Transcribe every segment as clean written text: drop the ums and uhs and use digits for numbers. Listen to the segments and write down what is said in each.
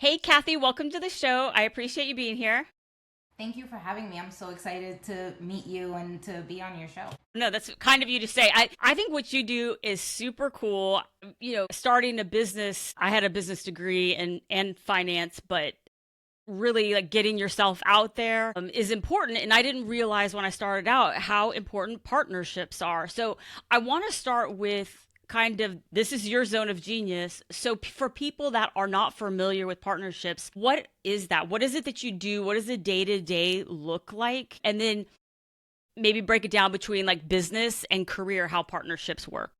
Hey, Kathy, welcome to the show. I appreciate you being here. Thank you for having me. I'm so excited to meet you and to be on your show. No, that's kind of you to say. I think what you do is super cool. Starting a business, I had a business degree and finance, but really like getting yourself out there is important. And I didn't realize when I started out how important partnerships are. So I want to start with kind of this is your zone of genius. So for people that are not familiar with partnerships, what is that? What is it that you do? What does a day to day look like? And then maybe break it down between like business and career, how partnerships work.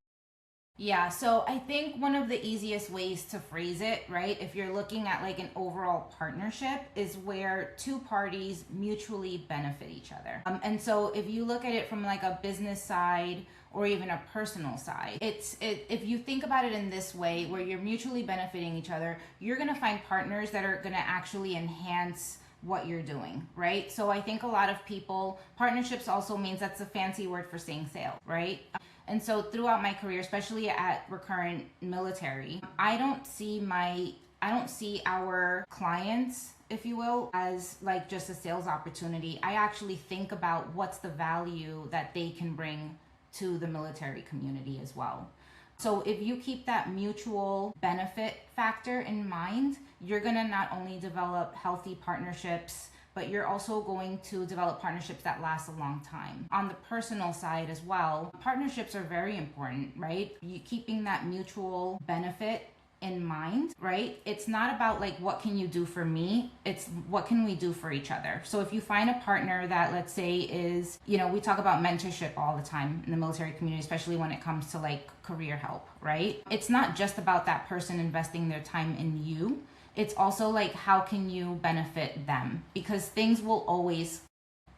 Yeah, so I think one of the easiest ways to phrase it, right, if you're looking at like an overall partnership, is where two parties mutually benefit each other. And so if you look at it from like a business side or even a personal side, if you think about it in this way, where you're mutually benefiting each other, you're gonna find partners that are gonna actually enhance what you're doing, right? So I think a lot of people, partnerships also means that's a fancy word for saying sale, right? And so throughout my career, especially at Recurrent Military, I don't see our clients, if you will, as like just a sales opportunity. I actually think about what's the value that they can bring to the military community as well. So if you keep that mutual benefit factor in mind, you're going to not only develop healthy partnerships, but you're also going to develop partnerships that last a long time. On the personal side as well, partnerships are very important, right? You keeping that mutual benefit in mind, right? It's not about like what can you do for me, it's what can we do for each other. So if you find a partner that, let's say, is, we talk about mentorship all the time in the military community, especially when it comes to like career help, right? It's not just about that person investing their time in you. It's also like how can you benefit them, because things will always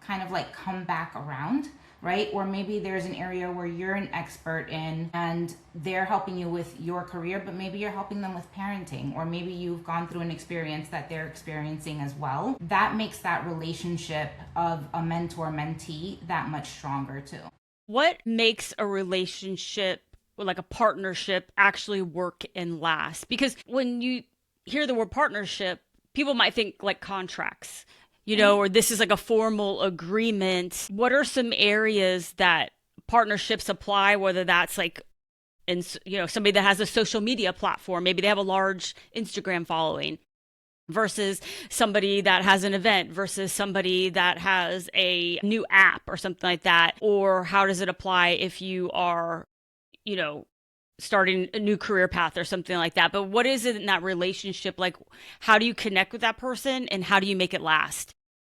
kind of like come back around, right? Or maybe there's an area where you're an expert in and they're helping you with your career, but maybe you're helping them with parenting, or maybe you've gone through an experience that they're experiencing as well. That makes that relationship of a mentor mentee that much stronger too. What makes a relationship, like a partnership, actually work and last? Because when you hear the word partnership, people might think like contracts, or this is like a formal agreement. What are some areas that partnerships apply, whether that's like in, somebody that has a social media platform, maybe they have a large Instagram following versus somebody that has an event versus somebody that has a new app or something like that? Or how does it apply if you are, you know, starting a new career path or something like that? But what is it in that relationship? Like, how do you connect with that person and how do you make it last?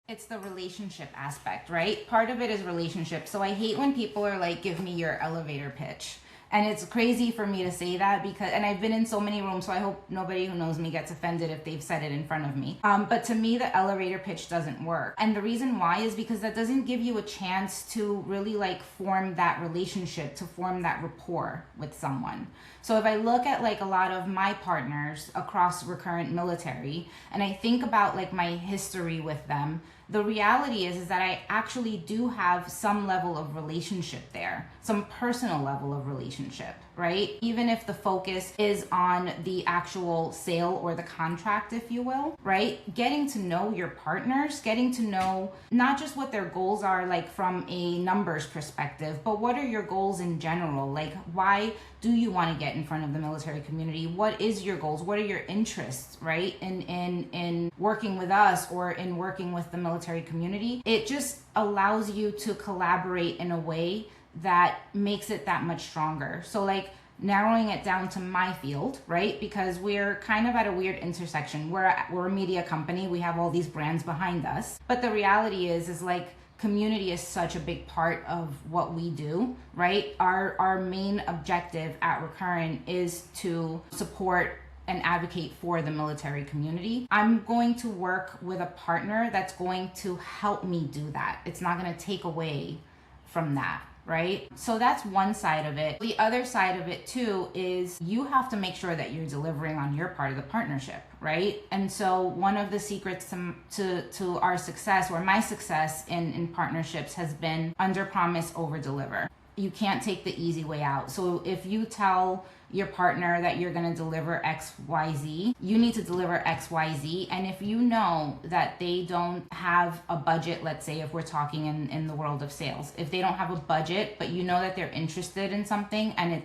It's the relationship aspect, right? Part of it is relationship. So I hate when people are like, give me your elevator pitch. And it's crazy for me to say that because, and I've been in so many rooms, so I hope nobody who knows me gets offended if they've said it in front of me. But to me, the elevator pitch doesn't work. And the reason why is because that doesn't give you a chance to really like form that relationship, to form that rapport with someone. So if I look at like a lot of my partners across Recurrent Military, and I think about like my history with them, the reality is that I actually do have some level of relationship there, some personal level of relationship, right? Even if the focus is on the actual sale or the contract, if you will, right? Getting to know your partners, getting to know not just what their goals are, like from a numbers perspective, but what are your goals in general? Like, why do you want to get in front of the military community? What is your goals? What are your interests, right? In working with us or in working with the military community? It just allows you to collaborate in a way that makes it that much stronger. So like narrowing it down to my field, right? Because we're kind of at a weird intersection. We're a media company. We have all these brands behind us. But the reality is like community is such a big part of what we do, right? Our main objective at Recurrent is to support and advocate for the military community. I'm going to work with a partner that's going to help me do that. It's not going to take away from that, right? So that's one side of it. The other side of it too is you have to make sure that you're delivering on your part of the partnership, right? And so one of the secrets to our success, or my success in partnerships, has been under promise, over deliver. You can't take the easy way out. So if you tell your partner that you're going to deliver XYZ, you need to deliver XYZ. And if you know that they don't have a budget, let's say if we're talking in the world of sales, if they don't have a budget, but you know that they're interested in something and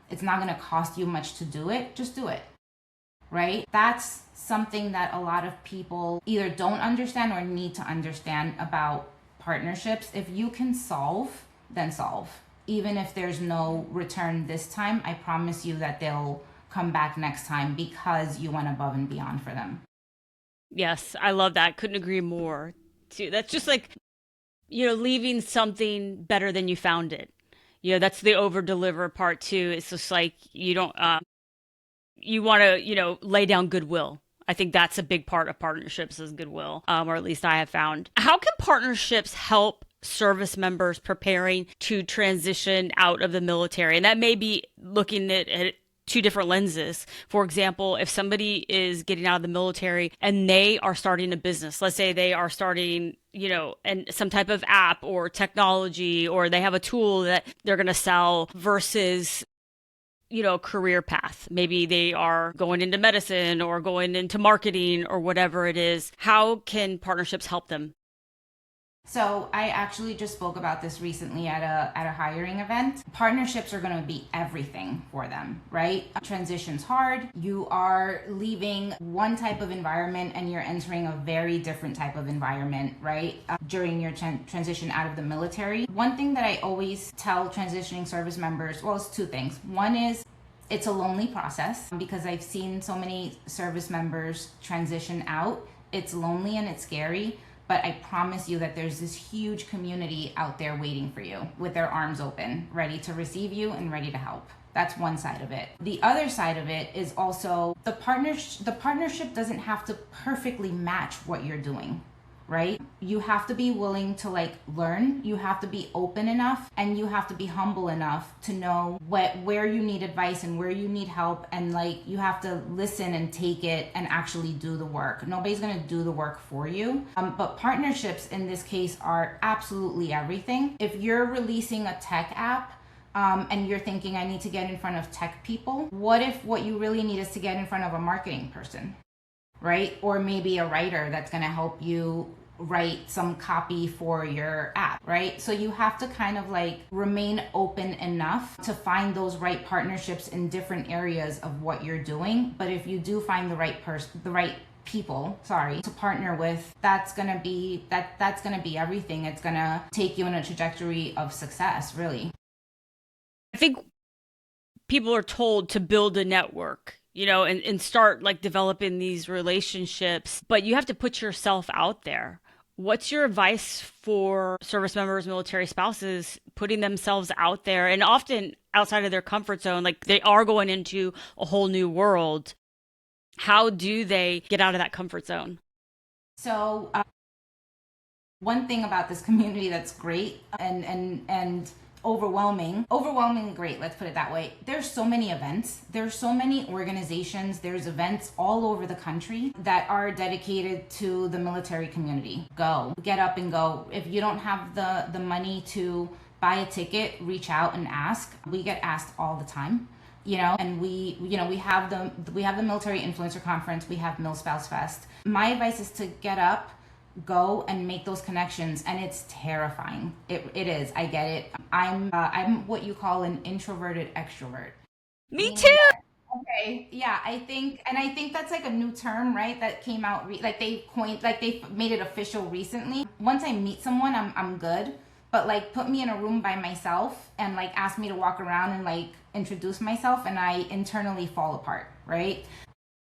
it's not going to cost you much to do it, just do it. Right? That's something that a lot of people either don't understand or need to understand about partnerships. If you can solve, then solve. Even if there's no return this time, I promise you that they'll come back next time because you went above and beyond for them. Yes, I love that. Couldn't agree more. Too. That's just like, leaving something better than you found it. That's the over deliver part too. It's just like you don't you want to, lay down goodwill. I think that's a big part of partnerships is goodwill, or at least I have found. How can partnerships help service members preparing to transition out of the military? And that may be looking at two different lenses. For example, if somebody is getting out of the military and they are starting a business, let's say they are starting, and some type of app or technology, or they have a tool that they're going to sell versus career path. Maybe they are going into medicine or going into marketing or whatever it is. How can partnerships help them? So I actually just spoke about this recently at a hiring event. Partnerships are going to be everything for them, right? Transition's hard. You are leaving one type of environment and you're entering a very different type of environment, right? During your transition out of the military. One thing that I always tell transitioning service members, well, it's two things. One is it's a lonely process because I've seen so many service members transition out. It's lonely and it's scary. But I promise you that there's this huge community out there waiting for you with their arms open, ready to receive you and ready to help. That's one side of it. The other side of it is also the partnership doesn't have to perfectly match what you're doing, right? You have to be willing to learn, you have to be open enough, and you have to be humble enough to know where you need advice and where you need help, and you have to listen and take it and actually do the work. Nobody's gonna do the work for you. But partnerships in this case are absolutely everything. If you're releasing a tech app, and you're thinking, I need to get in front of tech people, what if what you really need is to get in front of a marketing person? Right? Or maybe a writer that's going to help you write some copy for your app, right? So you have to kind of remain open enough to find those right partnerships in different areas of what you're doing. But if you do find the right people to partner with, that's gonna be everything. It's gonna take you in a trajectory of success, really. I think people are told to build a network, and start developing these relationships, but you have to put yourself out there. What's your advice for service members, military spouses, putting themselves out there and often outside of their comfort zone? They are going into a whole new world. How do they get out of that comfort zone? So one thing about this community that's great and overwhelmingly great, let's put it that way. There's so many events, there's so many organizations, there's events all over the country that are dedicated to the military community. Get up and go. If you don't have the money to buy a ticket, reach out and ask. We get asked all the time. And we have the military influencer conference, we have Mil Spouse Fest. My advice is to get up, go and make those connections, and it's terrifying. It is. I get it. I'm what you call an introverted extrovert. Me too. Okay. Yeah, I think that's a new term, right? That came out they made it official recently. Once I meet someone, I'm good. But put me in a room by myself and ask me to walk around and introduce myself, and I internally fall apart, right?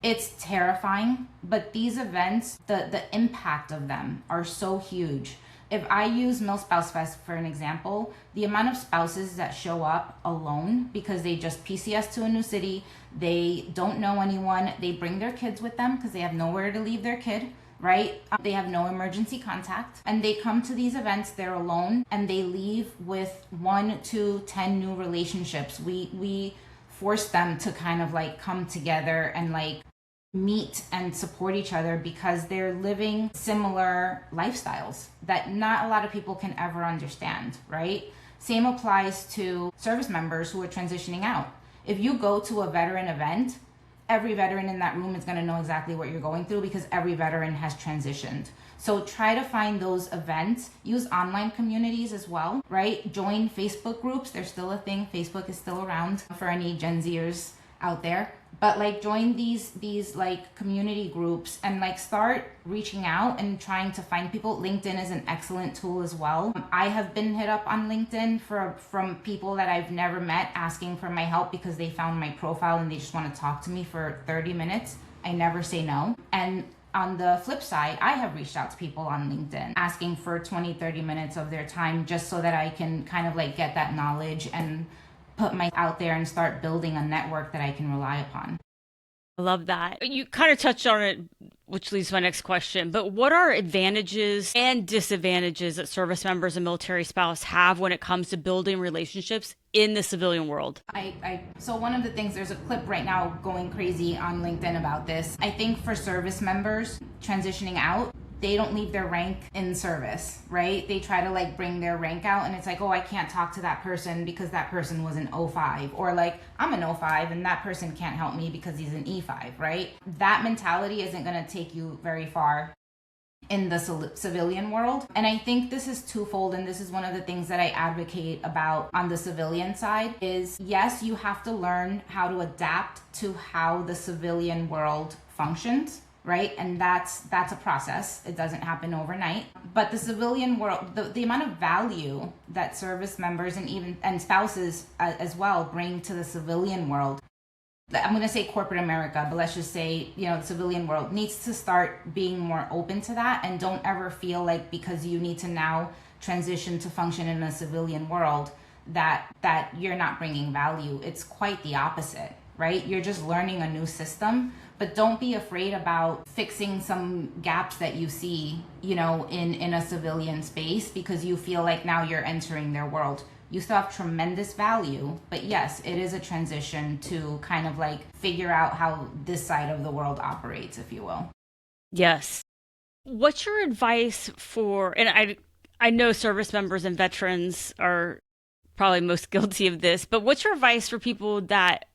It's terrifying, but these events, the impact of them are so huge. If I use Mil Spouse Fest for an example, the amount of spouses that show up alone because they just PCS to a new city, they don't know anyone, they bring their kids with them because they have nowhere to leave their kid, right? They have no emergency contact, and they come to these events, they're alone, and they leave with 1 to 10 new relationships. We force them to kind of come together and meet and support each other because they're living similar lifestyles that not a lot of people can ever understand, right? Same applies to service members who are transitioning out. If you go to a veteran event, every veteran in that room is going to know exactly what you're going through because every veteran has transitioned. So try to find those events. Use online communities as well, right? Join Facebook groups. They're still a thing. Facebook is still around for any Gen Zers out there. But like join these like community groups and like start reaching out and trying to find people. LinkedIn is an excellent tool as well. I have been hit up on LinkedIn from people that I've never met asking for my help because they found my profile and they just want to talk to me for 30 minutes. I never say no. And on the flip side, I have reached out to people on LinkedIn asking for 20, 30 minutes of their time just so that I can kind of like get that knowledge and put my out there and start building a network that I can rely upon. I love that. You kind of touched on it, which leads to my next question. But what are advantages and disadvantages that service members and military spouse have when it comes to building relationships in the civilian world? So one of the things, there's a clip right now going crazy on LinkedIn about this. I think for service members transitioning out, they don't leave their rank in service, right? They try to like bring their rank out and it's like, oh, I can't talk to that person because that person was an O5, or like I'm an O5 and that person can't help me because he's an E5, right? That mentality isn't going to take you very far in the civilian world. And I think this is twofold, and this is one of the things that I advocate about on the civilian side is, yes, you have to learn how to adapt to how the civilian world functions, right? And that's a process. It doesn't happen overnight. But the civilian world, the amount of value that service members and spouses as well bring to the civilian world, I'm going to say corporate America, but let's just say, the civilian world needs to start being more open to that. And don't ever feel like because you need to now transition to function in a civilian world that you're not bringing value. It's quite the opposite, right? You're just learning a new system, but don't be afraid about fixing some gaps that you see, in a civilian space because you feel like now you're entering their world. You still have tremendous value, but yes, it is a transition to kind of like figure out how this side of the world operates, if you will. Yes. What's your advice for, and I know service members and veterans are probably most guilty of this, but what's your advice for people that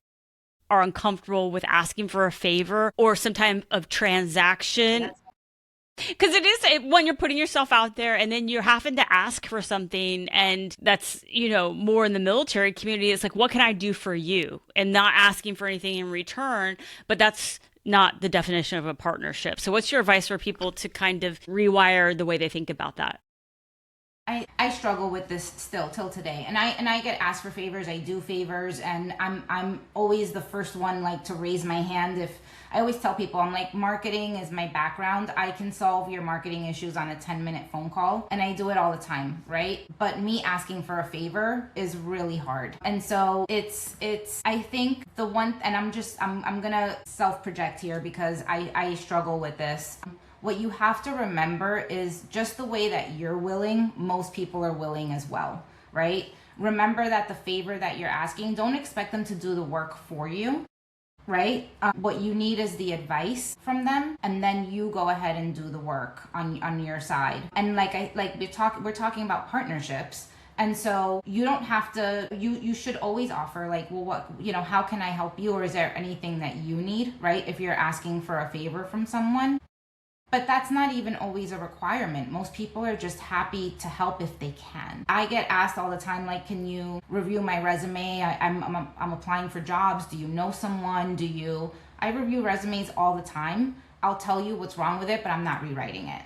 are uncomfortable with asking for a favor or some type of transaction? Because it is when you're putting yourself out there and then you're having to ask for something, and that's, more in the military community. It's like, what can I do for you? And not asking for anything in return, but that's not the definition of a partnership. So what's your advice for people to kind of rewire the way they think about that? I struggle with this still till today, and I get asked for favors. I do favors, and I'm always the first one like to raise my hand. If I always tell people, I'm like, marketing is my background. I can solve your marketing issues on a 10-minute phone call, and I do it all the time, right? But me asking for a favor is really hard, and so it's I think the one, and I'm gonna self-project here because I struggle with this. What you have to remember is just the way that you're willing, most people are willing as well, right? Remember that the favor that you're asking, don't expect them to do the work for you, right? What you need is the advice from them, and then you go ahead and do the work on your side. And we're talking about partnerships. And so you don't have to, you should always offer like, well, what, how can I help you? Or is there anything that you need, right? If you're asking for a favor from someone. But that's not even always a requirement. Most people are just happy to help if they can. I get asked all the time, like, can you review my resume? I'm applying for jobs. Do you know someone? I review resumes all the time. I'll tell you what's wrong with it, but I'm not rewriting it.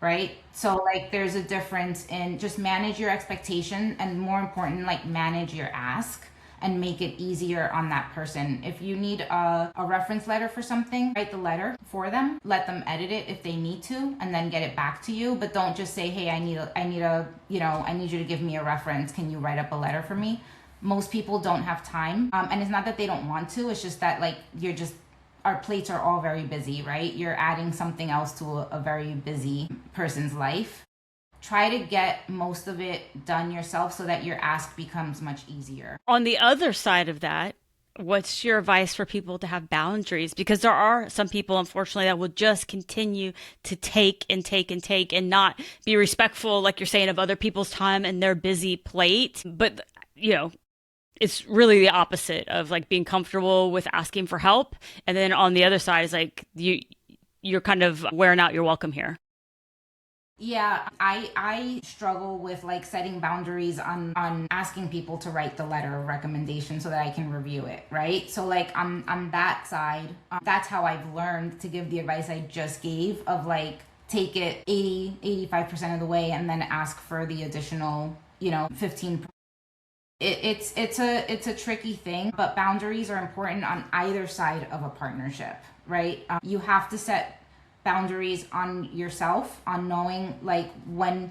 Right? So like there's a difference in just manage your expectation, and more important, like manage your ask and make it easier on that person. If you need a reference letter for something, write the letter for them, let them edit it if they need to, and then get it back to you. But don't just say, hey, I need you to give me a reference. Can you write up a letter for me? Most people don't have time. And it's not that they don't want to, it's just that like our plates are all very busy, right? You're adding something else to a very busy person's life. Try to get most of it done yourself so that your ask becomes much easier. On the other side of that, What's your advice for people to have boundaries? Because there are some people, unfortunately, that will just continue to take and take and take and not be respectful, like you're saying, of other people's time and their busy plate. But, it's really the opposite of like being comfortable with asking for help. And then on the other side is like you're kind of wearing out your welcome here. Yeah, I struggle with like setting boundaries on asking people to write the letter of recommendation so that I can review it, right? So like on that side, that's how I've learned to give the advice I just gave of like take it 85% of the way and then ask for the additional, 15%. It's a tricky thing, but boundaries are important on either side of a partnership, right? You have to set boundaries on yourself, on knowing like when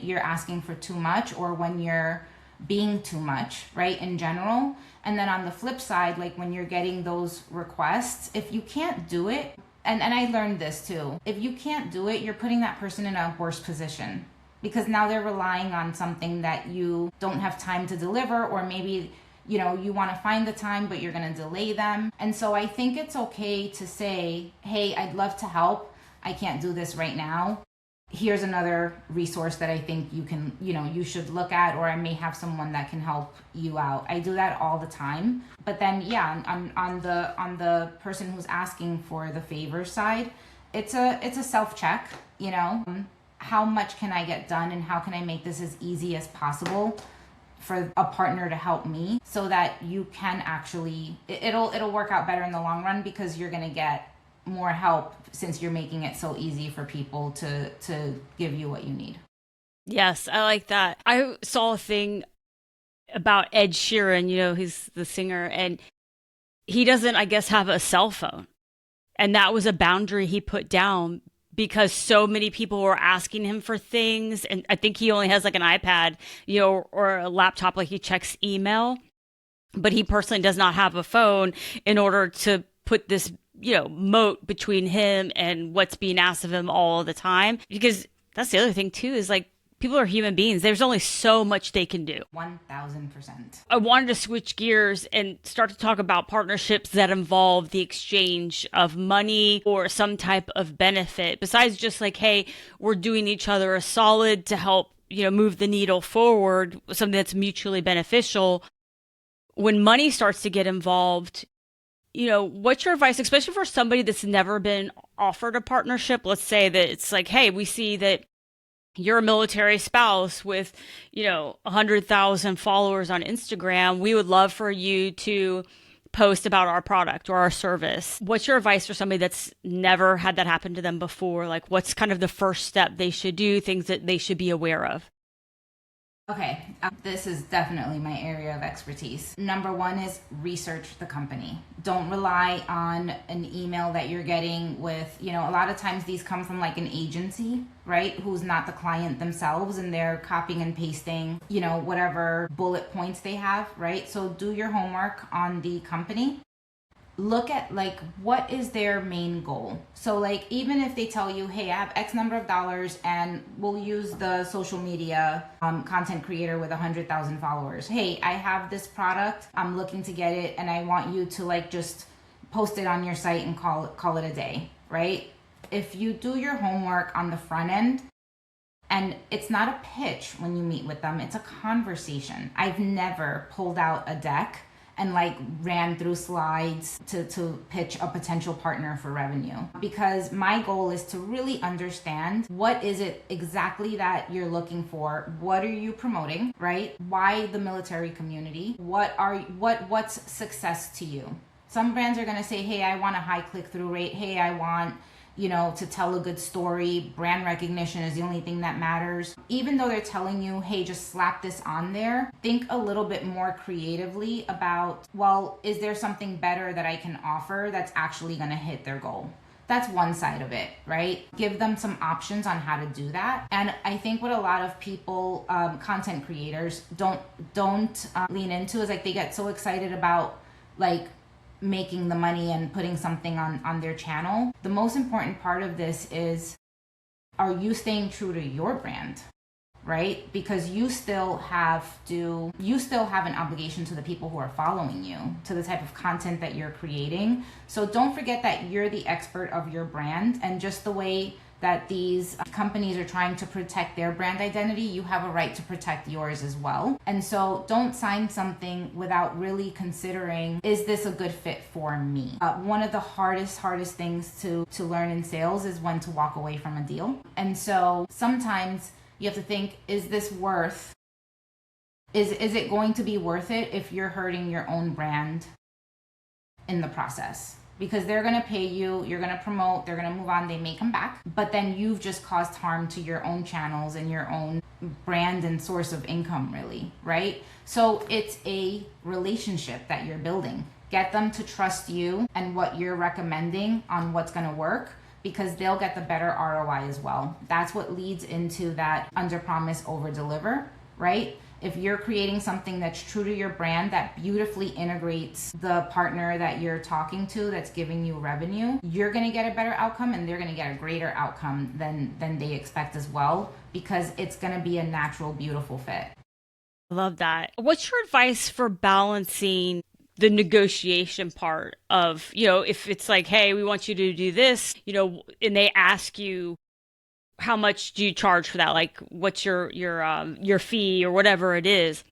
you're asking for too much or when you're being too much, right, in general. And then on the flip side, like when you're getting those requests, if you can't do it, and I learned this too, if you can't do it, you're putting that person in a worse position, because now they're relying on something that you don't have time to deliver, or maybe you want to find the time, but you're going to delay them. And so I think it's okay to say, hey, I'd love to help. I can't do this right now. Here's another resource that I think you should look at, or I may have someone that can help you out. I do that all the time. But then, yeah, on the person who's asking for the favor side, it's a self-check, how much can I get done and how can I make this as easy as possible for a partner to help me, so that you can actually, it'll work out better in the long run, because you're going to get more help since you're making it so easy for people to give you what you need. Yes, I like that. I saw a thing about Ed Sheeran, he's the singer, and he doesn't, I guess, have a cell phone. And that was a boundary he put down because so many people were asking him for things. And I think he only has like an iPad, or a laptop, like he checks email. But he personally does not have a phone in order to put this, moat between him and what's being asked of him all the time. Because that's the other thing too, is like, people are human beings. There's only so much they can do. 1000%. I wanted to switch gears and start to talk about partnerships that involve the exchange of money or some type of benefit, besides just like, hey, we're doing each other a solid to help, move the needle forward, something that's mutually beneficial. When money starts to get involved, what's your advice, especially for somebody that's never been offered a partnership? Let's say that it's like, hey, we see that you're a military spouse with, 100,000 followers on Instagram. We would love for you to post about our product or our service. What's your advice for somebody that's never had that happen to them before? Like, what's kind of the first step they should do, things that they should be aware of? Okay, this is definitely my area of expertise. Number one is research the company. Don't rely on an email that you're getting with, a lot of times these come from like an agency, right? Who's not the client themselves, and they're copying and pasting, whatever bullet points they have, right? So do your homework on the company. Look at like, what is their main goal? So like, even if they tell you, hey, I have X number of dollars and we'll use the social media content creator with 100,000 followers. Hey, I have this product, I'm looking to get it, and I want you to like just post it on your site and call it a day, right? If you do your homework on the front end, and it's not a pitch when you meet with them, it's a conversation. I've never pulled out a deck and like ran through slides to pitch a potential partner for revenue, because my goal is to really understand what is it exactly that you're looking for, what are you promoting, right? Why the military community? What's success to you? Some brands are going to say, hey, I want a high click-through rate. Hey, I want to tell a good story. Brand recognition is the only thing that matters. Even though they're telling you, hey, just slap this on there, think a little bit more creatively about, well, is there something better that I can offer that's actually going to hit their goal? That's one side of it, right? Give them some options on how to do that. And I think what a lot of people, content creators, don't lean into is like, they get so excited about like making the money and putting something on their channel. The most important part of this is, are you staying true to your brand? right? Because you still have an obligation to the people who are following you, to the type of content that you're creating. So don't forget that you're the expert of your brand, and just the way that these companies are trying to protect their brand identity, you have a right to protect yours as well. And so don't sign something without really considering, is this a good fit for me? One of the hardest things to learn in sales is when to walk away from a deal. And so sometimes you have to think, is it going to be worth it if you're hurting your own brand in the process? Because they're going to pay you, you're going to promote, they're going to move on, they may come back, but then you've just caused harm to your own channels and your own brand and source of income, really, right? So it's a relationship that you're building. Get them to trust you and what you're recommending on what's going to work, because they'll get the better ROI as well. That's what leads into that under promise, over deliver, right? If you're creating something that's true to your brand, that beautifully integrates the partner that you're talking to that's giving you revenue, you're going to get a better outcome, and they're going to get a greater outcome than they expect as well, because it's going to be a natural, beautiful fit. I love that. What's your advice for balancing the negotiation part of, if it's like, hey, we want you to do this, and they ask you, how much do you charge for that? Like, what's your fee or whatever it is?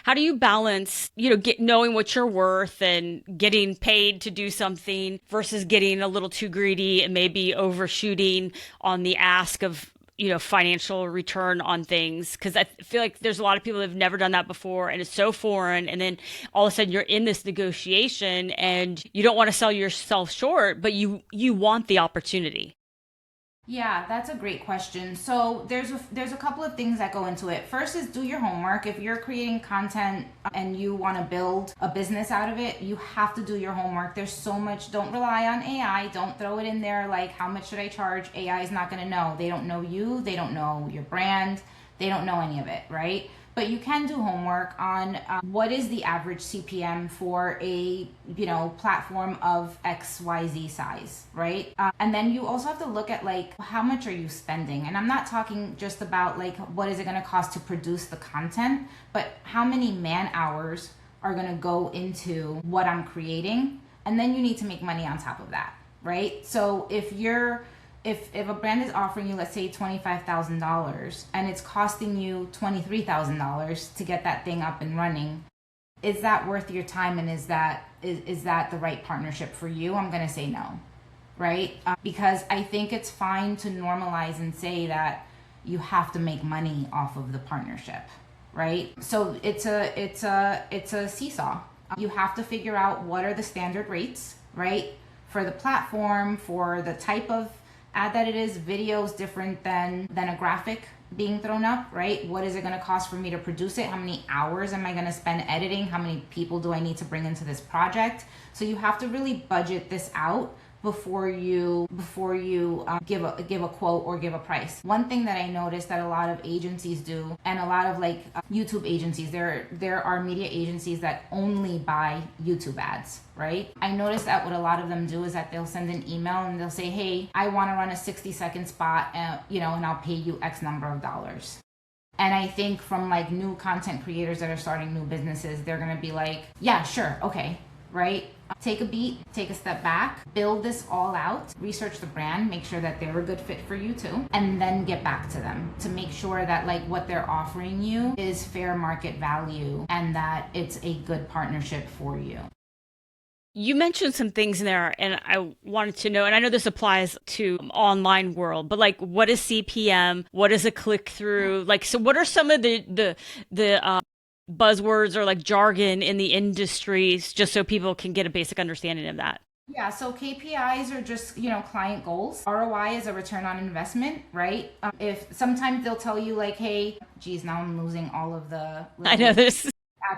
How do you balance, knowing what you're worth and getting paid to do something versus getting a little too greedy and maybe overshooting on the ask of, financial return on things? Because I feel like there's a lot of people that have never done that before, and it's so foreign. And then all of a sudden you're in this negotiation and you don't want to sell yourself short, but you want the opportunity. Yeah, that's a great question. So there's a couple of things that go into it. First is, do your homework. If you're creating content and you want to build a business out of it, you have to do your homework. There's so much. Don't rely on AI. Don't throw it in there like, how much should I charge? AI is not going to know. They don't know you. They don't know your brand. They don't know any of it, right? But you can do homework on what is the average CPM for a platform of XYZ size, right? And then you also have to look at like, how much are you spending? And I'm not talking just about like, what is it going to cost to produce the content, but how many man hours are going to go into what I'm creating? And then you need to make money on top of that, right? So if a brand is offering you, let's say, $25,000 and it's costing you $23,000 to get that thing up and running, is that worth your time? And is that the right partnership for you? I'm going to say no, right? Because I think it's fine to normalize and say that you have to make money off of the partnership, right? So it's a seesaw. You have to figure out what are the standard rates, right? For the platform, for the type of ad that it is. Video is different than a graphic being thrown up, right? What is it going to cost for me to produce it? How many hours am I going to spend editing? How many people do I need to bring into this project? So you have to really budget this out before you give a quote or give a price. One thing that I noticed that a lot of agencies do, and a lot of YouTube agencies, there are media agencies that only buy YouTube ads, right? I noticed that what a lot of them do is that they'll send an email and they'll say, hey, I want to run a 60-second spot, and I'll pay you X number of dollars. And I think from new content creators that are starting new businesses, they're going to be like, yeah, sure, okay, right? Take a beat, take a step back, build this all out, research the brand, make sure that they're a good fit for you too, and then get back to them to make sure that what they're offering you is fair market value and that it's a good partnership for you. You mentioned some things in there, and I wanted to know, and I know this applies to online world, but what is CPM? What is a click through? So what are some of the buzzwords or jargon in the industries, just so people can get a basic understanding of that? Yeah, so KPIs are just, client goals. ROI is a return on investment, right? If sometimes they'll tell you hey, geez, now I'm losing all of the I know this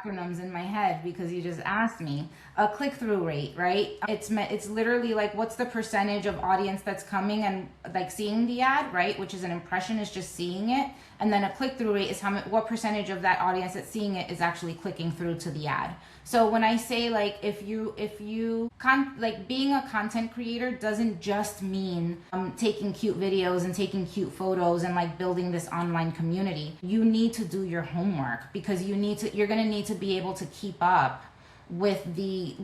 acronyms in my head because you just asked me. A click-through rate, right? It's literally like what's the percentage of audience that's coming and like seeing the ad, right? Which is an impression is just seeing it, and then a click-through rate is what percentage of that audience that's seeing it is actually clicking through to the ad. So when I say like like being a content creator doesn't just mean taking cute videos and taking cute photos and like building this online community. You need to do your homework because you're gonna need to be able to keep up with the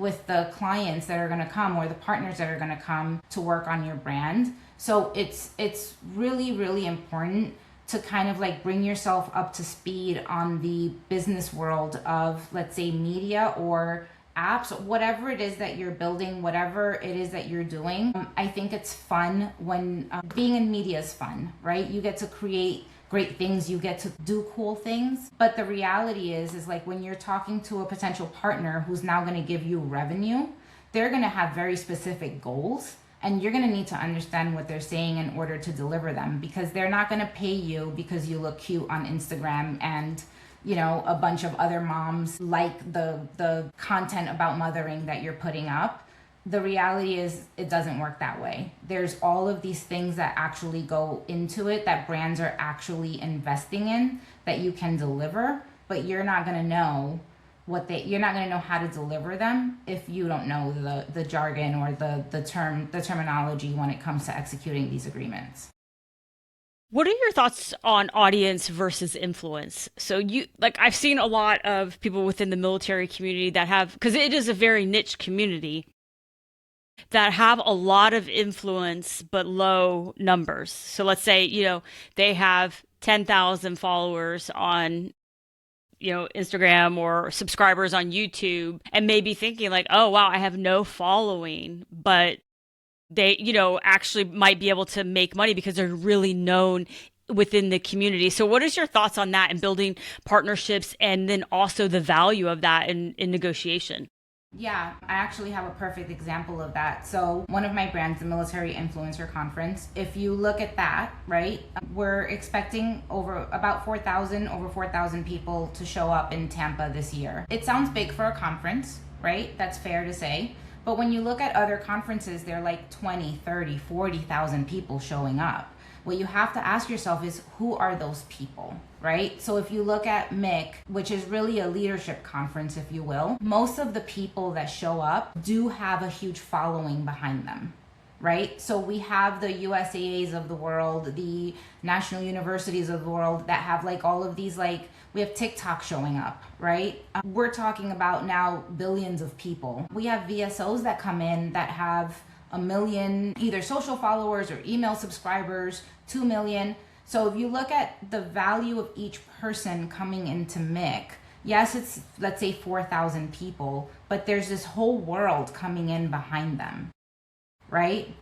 clients that are going to come or the partners that are going to come to work on your brand. So it's really, really important to kind of like bring yourself up to speed on the business world of, let's say, media or apps, whatever it is that you're building, whatever it is that you're doing. I think it's fun when being in media is fun, right? You get to create great things, you get to do cool things. But the reality is like when you're talking to a potential partner who's now going to give you revenue, they're going to have very specific goals. And you're going to need to understand what they're saying in order to deliver them, because they're not going to pay you because you look cute on Instagram and, you know, a bunch of other moms like the content about mothering that you're putting up. The reality is it doesn't work that way. There's all of these things that actually go into it that brands are actually investing in that you can deliver, but you're not going to know you're not going to know how to deliver them if you don't know the jargon or the terminology when it comes to executing these agreements. What are your thoughts on audience versus influence? So I've seen a lot of people within the military community that have, because it is a very niche community, that have a lot of influence but low numbers. So let's say, they have 10,000 followers on, Instagram or subscribers on YouTube, and maybe thinking like, oh, wow, I have no following, but they, actually might be able to make money because they're really known within the community. So what is your thoughts on that and building partnerships, and then also the value of that in negotiation? Yeah, I actually have a perfect example of that. So one of my brands, the Military Influencer Conference, if you look at that, right, we're expecting over 4,000 people to show up in Tampa this year. It sounds big for a conference, right? That's fair to say. But when you look at other conferences, they're like 20, 30, 40,000 people showing up. What you have to ask yourself is, who are those people, right? So if you look at MIC, which is really a leadership conference, if you will, most of the people that show up do have a huge following behind them, right? So we have the USAAs of the world, the national universities of the world that have like all of these, like, we have TikTok showing up, right? We're talking about now billions of people. We have VSOs that come in that have 1 million either social followers or email subscribers, 2 million. So if you look at the value of each person coming into MIC, yes, it's, let's say, 4,000 people, but there's this whole world coming in behind them, right?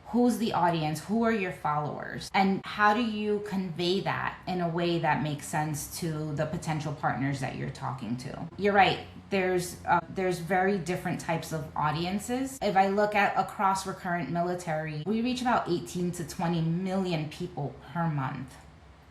Who's the audience? Who are your followers? And how do you convey that in a way that makes sense to the potential partners that you're talking to? You're right. There's very different types of audiences. If I look at across Recurrent Military, we reach about 18 to 20 million people per month,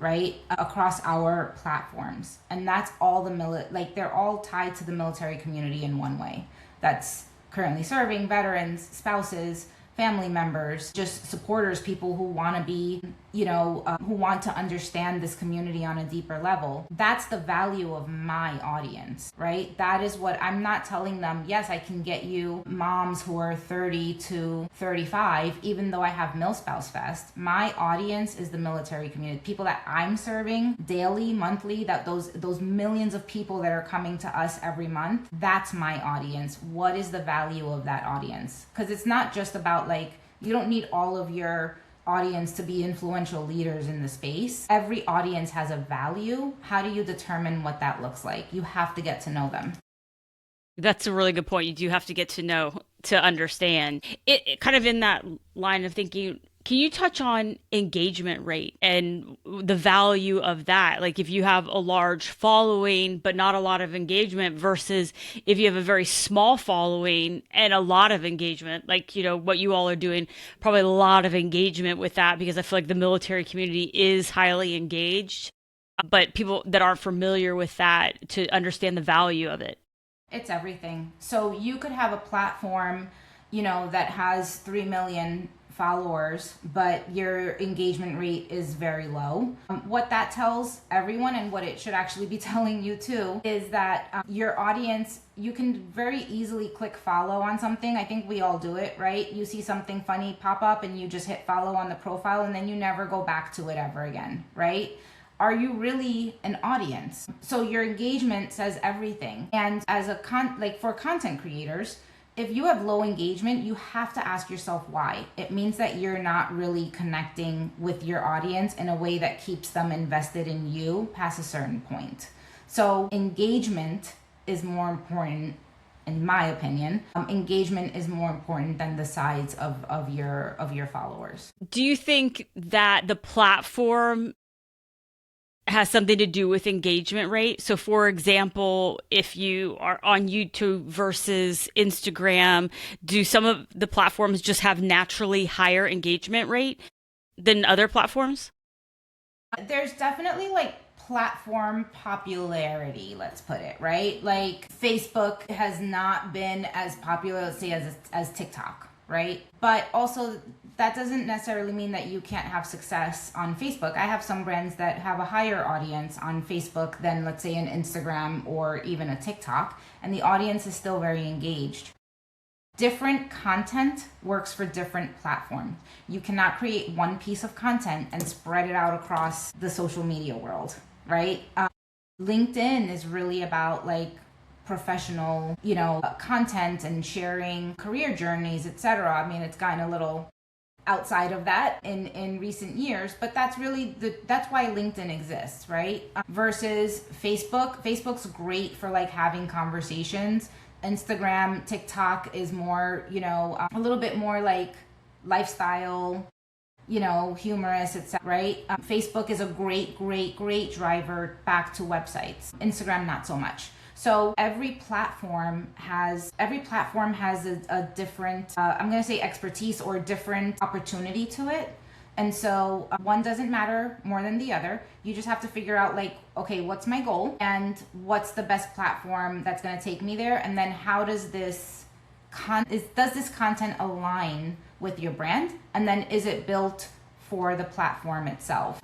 right? Across our platforms. And that's all they're all tied to the military community in one way. That's currently serving, veterans, spouses, family members, just supporters, people who want to be, who want to understand this community on a deeper level. That's the value of my audience, right? That is what I'm not telling them. Yes, I can get you moms who are 30 to 35, even though I have MilSpouse Fest. My audience is the military community, people that I'm serving daily, monthly, that those millions of people that are coming to us every month. That's my audience. What is the value of that audience? Because it's not just about like, you don't need all of your audience to be influential leaders in the space. Every audience has a value. How do you determine what that looks like? You have to get to know them. That's a really good point. You do have to get to know to understand. It kind of in that line of thinking, can you touch on engagement rate and the value of that? Like if you have a large following, but not a lot of engagement versus if you have a very small following and a lot of engagement, like, what you all are doing, probably a lot of engagement with that because I feel like the military community is highly engaged. but people that aren't familiar with that to understand the value of it. It's everything. So you could have a platform, that has 3 million followers, but your engagement rate is very low. What that tells everyone, and what it should actually be telling you too, is that your audience, you can very easily click follow on something. I think we all do it, right? You see something funny pop up and you just hit follow on the profile, and then you never go back to it ever again, right? Are you really an audience? So your engagement says everything. And as for content creators, if you have low engagement, you have to ask yourself why. It means that you're not really connecting with your audience in a way that keeps them invested in you past a certain point. So engagement is more important, in my opinion. Engagement is more important than the size of your followers. Do you think that the platform has something to do with engagement rate? So for example, if you are on YouTube versus Instagram, do some of the platforms just have naturally higher engagement rate than other platforms? There's definitely platform popularity, let's put it, right? Like Facebook has not been as popular, let's say, as TikTok, right? But also that doesn't necessarily mean that you can't have success on Facebook. I have some brands that have a higher audience on Facebook than, let's say, an Instagram or even a TikTok, and the audience is still very engaged. Different content works for different platforms. You cannot create one piece of content and spread it out across the social media world, right? LinkedIn is really about professional, content and sharing career journeys, etc. I mean, it's gotten a little outside of that in recent years, but that's really that's why LinkedIn exists, right? Versus Facebook's great for having conversations. Instagram, TikTok is more, a little bit more lifestyle, humorous, etc. Right? Facebook is a great driver back to websites. Instagram, not so much. So every platform has a different, I'm going to say expertise or different opportunity to it. And so one doesn't matter more than the other. You just have to figure out okay, what's my goal and what's the best platform that's going to take me there? And then how does this content align with your brand? And then is it built for the platform itself?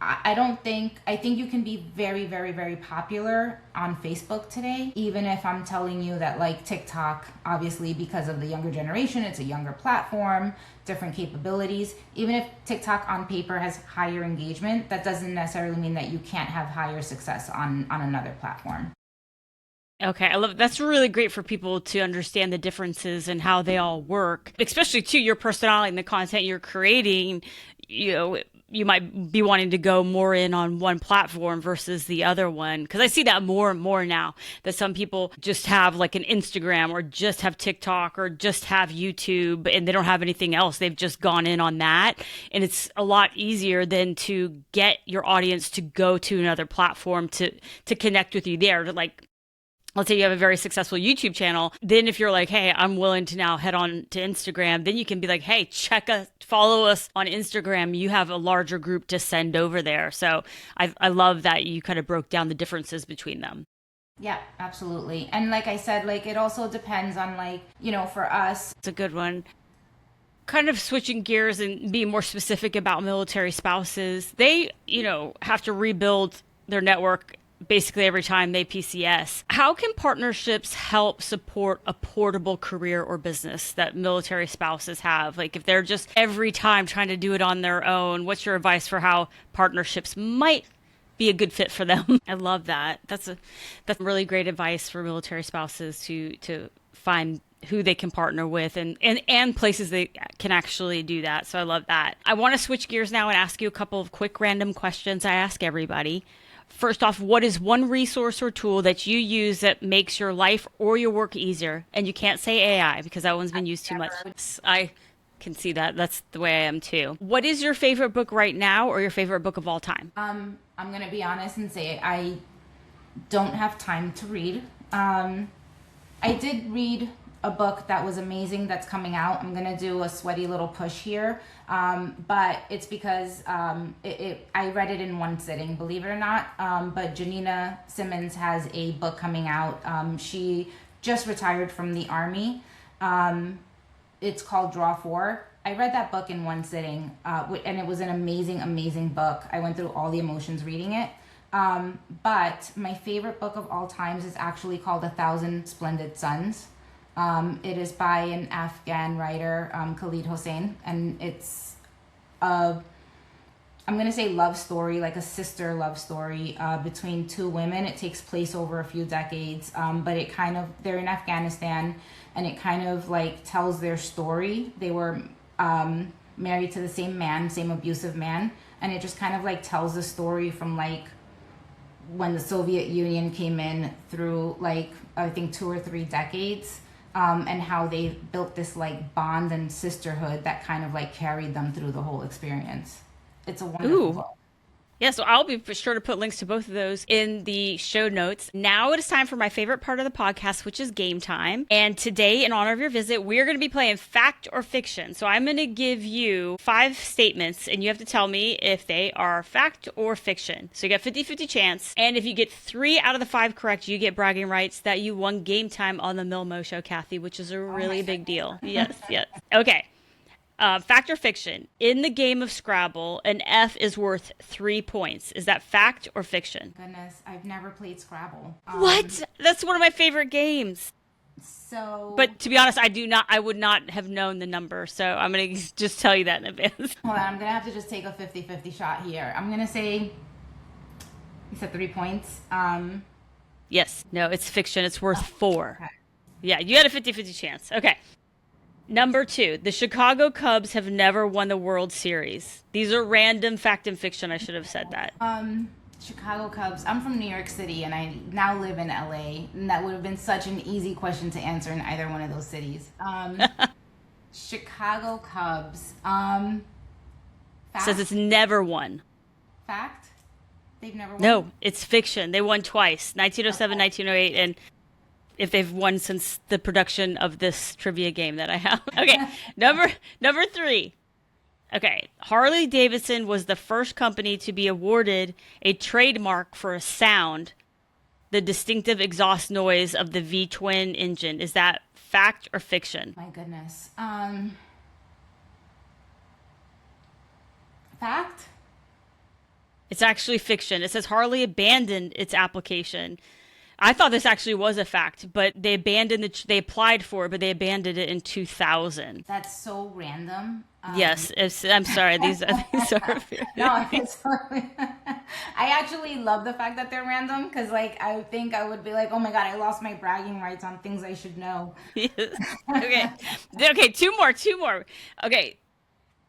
I think you can be very, very, very popular on Facebook today, even if I'm telling you that TikTok, obviously because of the younger generation, it's a younger platform, different capabilities. Even if TikTok on paper has higher engagement, that doesn't necessarily mean that you can't have higher success on another platform. Okay, I love that's really great for people to understand the differences and how they all work, especially to your personality and the content you're creating. You might be wanting to go more in on one platform versus the other one. Because I see that more and more now, that some people just have an Instagram or just have TikTok or just have YouTube and they don't have anything else. They've just gone in on that. And it's a lot easier than to get your audience to go to another platform to connect with you there. Let's say you have a very successful YouTube channel. Then if you're hey, I'm willing to now head on to Instagram, then you can be hey, follow us on Instagram. You have a larger group to send over there. So I love that you kind of broke down the differences between them. Yeah, absolutely. And like I said, it also depends on for us. It's a good one. Kind of switching gears and being more specific about military spouses. They, have to rebuild their network basically every time they PCS. How can partnerships help support a portable career or business that military spouses have? If they're just every time trying to do it on their own, what's your advice for how partnerships might be a good fit for them? I love that. That's really great advice for military spouses to find who they can partner with and places they can actually do that. So I love that. I want to switch gears now and ask you a couple of quick random questions I ask everybody. First off, what is one resource or tool that you use that makes your life or your work easier? And you can't say AI because that one's been used too much. I can see that. That's the way I am too. What is your favorite book right now or your favorite book of all time? I'm going to be honest and say I don't have time to read. I did read a book that was amazing that's coming out. I'm gonna do a sweaty little push here, but it's because I read it in one sitting, believe it or not. But Janina Simmons has a book coming out. She just retired from the Army. It's called Draw 4. I read that book in one sitting, and it was an amazing, amazing book. I went through all the emotions reading it. But my favorite book of all times is actually called A Thousand Splendid Suns. It is by an Afghan writer, Khalid Hossein, and it's I'm going to say love story, like a sister love story between two women. It takes place over a few decades, but it kind of, they're in Afghanistan, and it kind of like tells their story. They were married to the same man, same abusive man, and it just kind of like tells the story from like when the Soviet Union came in through like, I think 2 or 3 decades. And how they built this like bond and sisterhood that kind of like carried them through the whole experience. It's a wonderful book. Yeah, so I'll be sure to put links to both of those in the show notes. Now it is time for my favorite part of the podcast, which is game time. And today, in honor of your visit, we're going to be playing fact or fiction. So I'm going to give you 5 statements, and you have to tell me if they are fact or fiction. So you got 50-50 chance. And if you get 3 out of the 5 correct, you get bragging rights that you won game time on the MILMO Show, Kathy, which is a really big deal. Yes, yes. Okay. Fact or fiction? In the game of Scrabble, an F is worth 3 points. Is that fact or fiction? Goodness, I've never played Scrabble. What? That's one of my favorite games. So, but to be honest, I would not have known the number. So I'm going to just tell you that in advance. Hold on, I'm going to have to just take a 50-50 shot here. I'm going to say, you said 3 points. Yes. No, it's fiction. It's worth 4. Okay. Yeah, you had a 50-50 chance. Okay. Number 2, the Chicago Cubs have never won the World Series. These are random fact and fiction. I should have said that. Chicago Cubs. I'm from New York City, and I now live in LA. And that would have been such an easy question to answer in either one of those cities. Chicago Cubs. Fact? Says it's never won. Fact? They've never won? No, it's fiction. They won twice, 1907, 1908, and if they've won since the production of this trivia game that I have. Okay, number 3. Okay, Harley Davidson was the first company to be awarded a trademark for a sound, the distinctive exhaust noise of the V-twin engine. Is that fact or fiction? My goodness. Fact? It's actually fiction. It says Harley abandoned its application. I thought this actually was a fact, but they applied for it, but they abandoned it in 2000. That's so random. Yes, I'm sorry. These are very no, it's I actually love the fact that they're random because, like, I think I would be like, oh my god, I lost my bragging rights on things I should know. Yes. Okay, two more. Okay,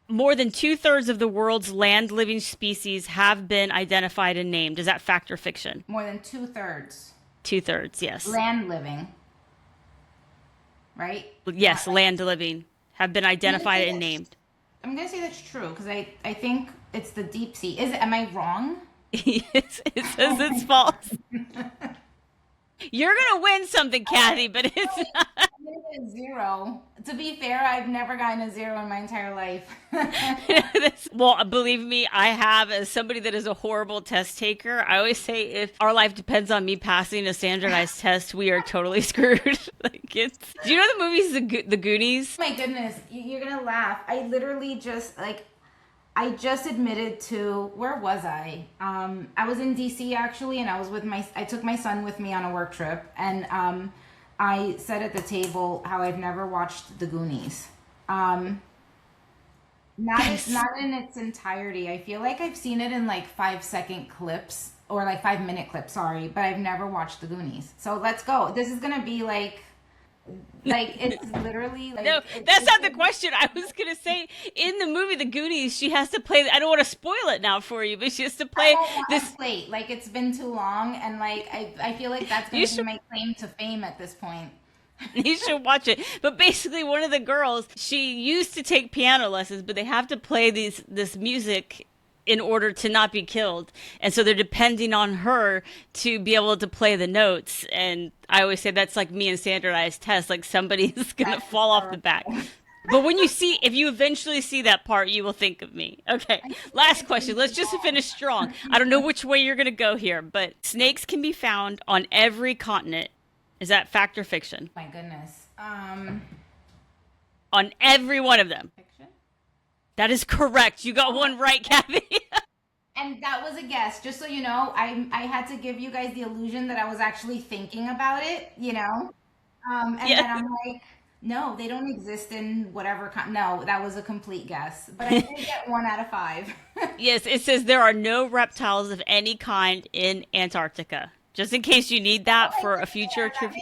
more than 2/3 of the world's land living species have been identified and named. Is that fact or fiction? More than 2/3. 2/3, yes. Land living, right? Yes, land living have been identified and named. I'm gonna say that's true because I think it's the deep sea. Am I wrong? Yes, it says it's false. You're gonna win something, Kathy, but it's not. I'm gonna get a 0. To be fair, I've never gotten a 0 in my entire life. Well, believe me, I have. As somebody that is a horrible test taker, I always say if our life depends on me passing a standardized test, we are totally screwed. Do you know the movies The Goonies? Oh my goodness, you're gonna laugh. I literally just I just admitted to, where was I? I was in DC actually, and I took my son with me on a work trip, and I said at the table how I've never watched The Goonies. Not in its entirety. I feel like I've seen it in like 5-second clips, or like 5-minute clips, sorry, but I've never watched The Goonies. So let's go. This is gonna be like it's literally like, no, that's not the question. I was gonna say in the movie The Goonies, she has to play. I don't want to spoil it now for you, but she has to play this. Plate like it's been too long, and like I feel like that's gonna be my claim to fame at this point. You should watch it. But basically, one of the girls, she used to take piano lessons, but they have to play this music in order to not be killed. And so they're depending on her to be able to play the notes. And I always say that's like me in standardized tests, like somebody's going to fall off the back. But when you see, if you eventually see that part, you will think of me. Okay, last question. Let's just finish strong. I don't know which way you're going to go here, but snakes can be found on every continent. Is that fact or fiction? My goodness. On every one of them. Fiction? That is correct. You got one right, Kathy. And that was a guess. Just so you know, I had to give you guys the illusion that I was actually thinking about it, you know? And Yeah. then I'm like, no, they don't exist in whatever. No, that was a complete guess. But I did get 1 out of 5. Yes, it says there are no reptiles of any kind in Antarctica. Just in case you need that for a future trip.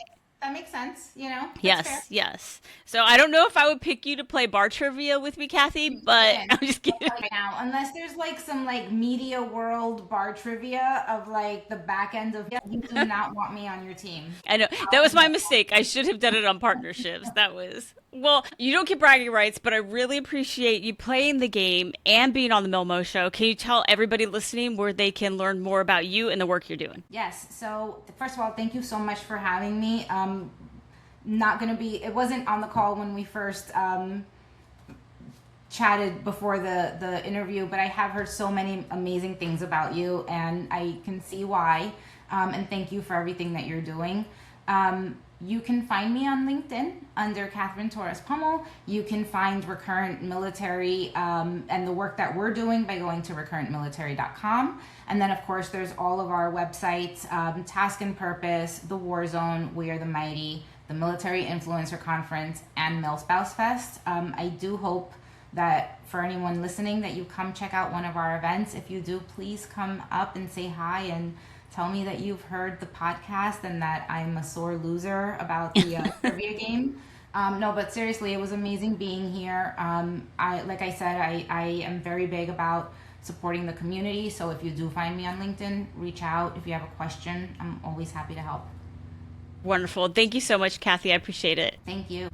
That makes sense, you know? That's Yes, fair. yes. So I don't know if I would pick you to play bar trivia with me, Kathy, but I'm just kidding. Right now, unless there's like some like media world bar trivia of like the back end of, you do not want me on your team. I know that was my mistake. I should have done it on partnerships. That was, well, you don't get bragging rights, but I really appreciate you playing the game and being on the MILMO Show. Can you tell everybody listening where they can learn more about you and the work you're doing? Yes. So first of all, thank you so much for having me. Not gonna be. It wasn't on the call when we first chatted before the interview, but I have heard so many amazing things about you, and I can see why. And thank you for everything that you're doing. You can find me on LinkedIn under Catherine Torres-Pummel. You can find Recurrent Military and the work that we're doing by going to recurrentmilitary.com. And then, of course, there's all of our websites, Task and Purpose, The War Zone, We Are the Mighty, the Military Influencer Conference, and MilSpouse Fest. I do hope that for anyone listening that you come check out one of our events. If you do, please come up and say hi and tell me that you've heard the podcast and that I'm a sore loser about the trivia game. No, but seriously, it was amazing being here. Like I said, I am very big about supporting the community. So if you do find me on LinkedIn, reach out. If you have a question, I'm always happy to help. Wonderful. Thank you so much, Kathy. I appreciate it. Thank you.